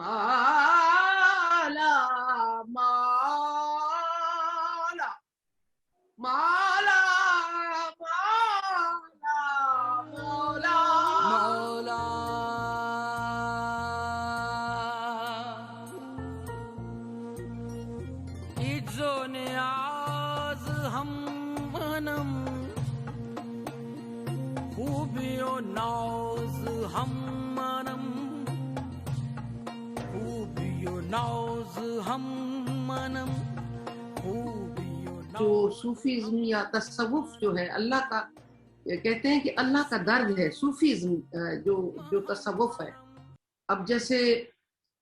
مالا مالا مالا مالا مولا عز و نیاز ہم منم خوبی و ناز ہم منم خوبی و ناز ہم منم خوبی و ناز. جو صوفیزم یا تصوف جو ہے اللہ کا کہتے ہیں کہ اللہ کا درد ہے. صوفیزم جو تصوف ہے. اب جیسے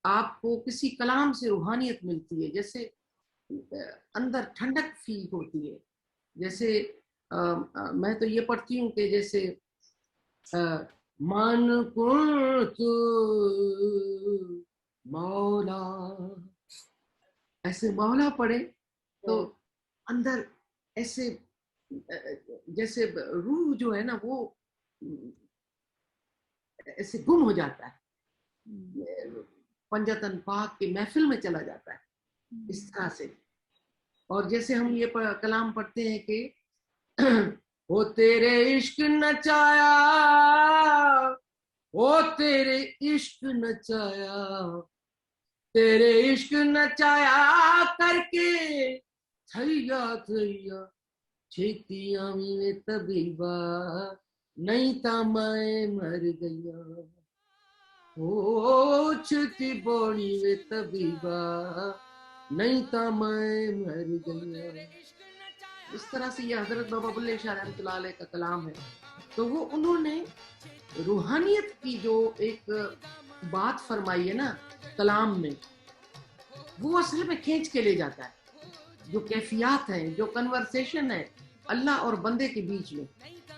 آپ کو کسی کلام سے روحانیت ملتی ہے, جیسے اندر ٹھنڈک فیل ہوتی ہے, جیسے میں تو یہ پڑھتی ہوں کہ جیسے من کنت مولا, ایسے مولا پڑھے تو اندر ایسے جیسے روح جو ہے نا وہ ایسے گم ہو جاتا ہے, پنجتن پاک کے محفل میں چلا جاتا ہے اس طرح سے. اور جیسے ہم یہ کلام پڑھتے ہیں کہ وہ تیرے عشق نچایا, وہ تیرے عشق نچایا, تیرے عشق نچایا کر کے تھیا تھیا چھیتی آمی میں طبیبہ نہیں تا میں مر گیا, او چھتی بوڑی میں طبیبہ نہیں تا میں مر گیا. اس طرح سے یہ حضرت بابا بلے شاہ رحمۃ اللہ علیہ کا کلام ہے. تو وہ انہوں نے روحانیت کی جو ایک بات فرمائی ہے نا کلام میں, وہ اصل میں کھینچ کے لے جاتا ہے. جو کیفیات ہیں, جو کنورسیشن ہے اللہ اور بندے کے بیچ میں,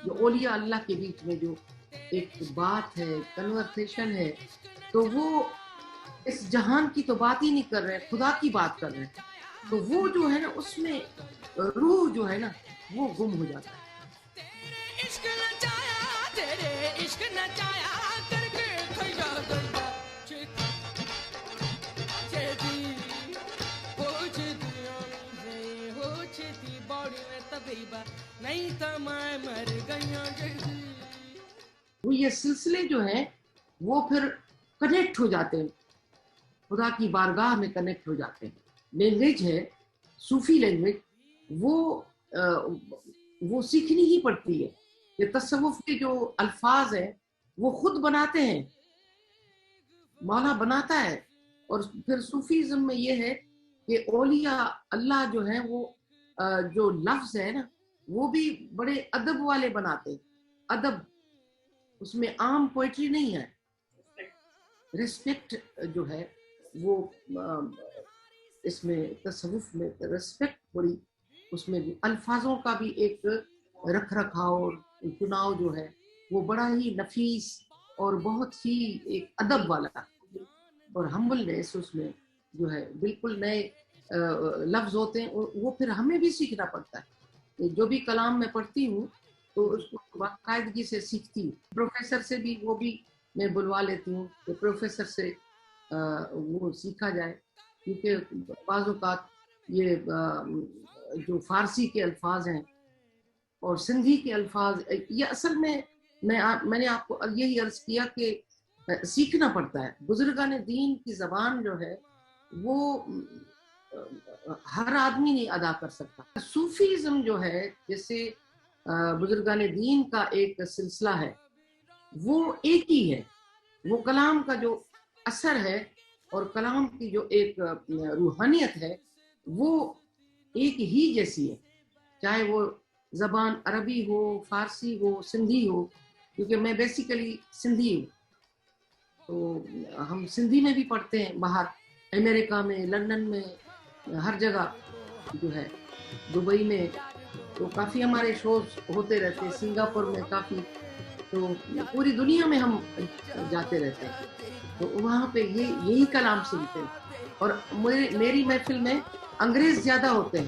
جو اولیاء اللہ کے بیچ میں جو ایک بات ہے, کنورسیشن ہے, تو وہ اس جہان کی تو بات ہی نہیں کر رہے, خدا کی بات کر رہے ہیں. تو وہ جو ہے نا اس میں روح جو ہے نا وہ گم ہو جاتا ہے. تیرے عشق نچایا, تیرے عشق نچایا کر کے کھیا گیا چھتی ہو چھتی باڑی میں طبیبہ نہیں تھا میں مر گیا. وہ یہ سلسلے جو ہیں وہ پھر کنیکٹ ہو جاتے ہیں, خدا کی بارگاہ میں کنیکٹ ہو جاتے ہیں. لینگویج ہے صوفی لینگویج, وہ سیکھنی ہی پڑتی ہے. کہ تصوف کے جو الفاظ ہیں وہ خود بناتے ہیں, مولا بناتا ہے. اور پھر صوفیزم میں یہ ہے کہ اولیاء اللہ جو ہیں وہ جو لفظ ہے نا وہ بھی بڑے ادب والے بناتے ہیں. ادب اس میں عام پوئٹری نہیں ہے, ریسپیکٹ جو ہے وہ اس میں تصوف میں ریسپیکٹ بڑی, اس میں بھی الفاظوں کا بھی ایک رکھ رکھاؤ اور چناؤ جو ہے وہ بڑا ہی نفیس اور بہت ہی ایک ادب والا اور ہمبلنس اس میں جو ہے بالکل نئے لفظ ہوتے ہیں. وہ پھر ہمیں بھی سیکھنا پڑتا ہے. جو بھی کلام میں پڑھتی ہوں تو اس کو باقاعدگی سے سیکھتی ہوں. پروفیسر سے بھی وہ بھی میں بلوا لیتی ہوں کہ پروفیسر سے وہ سیکھا جائے, کیونکہ بعض اوقات یہ جو فارسی کے الفاظ ہیں اور سندھی کے الفاظ, یہ اصل میں نے آپ کو یہی عرض کیا کہ سیکھنا پڑتا ہے. بزرگان دین کی زبان جو ہے وہ ہر آدمی نہیں ادا کر سکتا. صوفیزم جو ہے جیسے بزرگان دین کا ایک سلسلہ ہے وہ ایک ہی ہے. وہ کلام کا جو اثر ہے اور کلام کی جو ایک روحانیت ہے وہ ایک ہی جیسی ہے, چاہے وہ زبان عربی ہو, فارسی ہو, سندھی ہو. کیونکہ میں بیسیکلی سندھی ہوں, تو ہم سندھی میں بھی پڑھتے ہیں باہر, امریکہ میں, لندن میں, ہر جگہ جو ہے, دبئی میں تو کافی ہمارے شوز ہوتے رہتے ہیں, سنگاپور میں کافی, تو پوری دنیا میں ہم جاتے رہتے ہیں. تو وہاں پہ یہی کلام سنتے ہیں. اور میری محفل میں انگریز زیادہ ہوتے ہیں.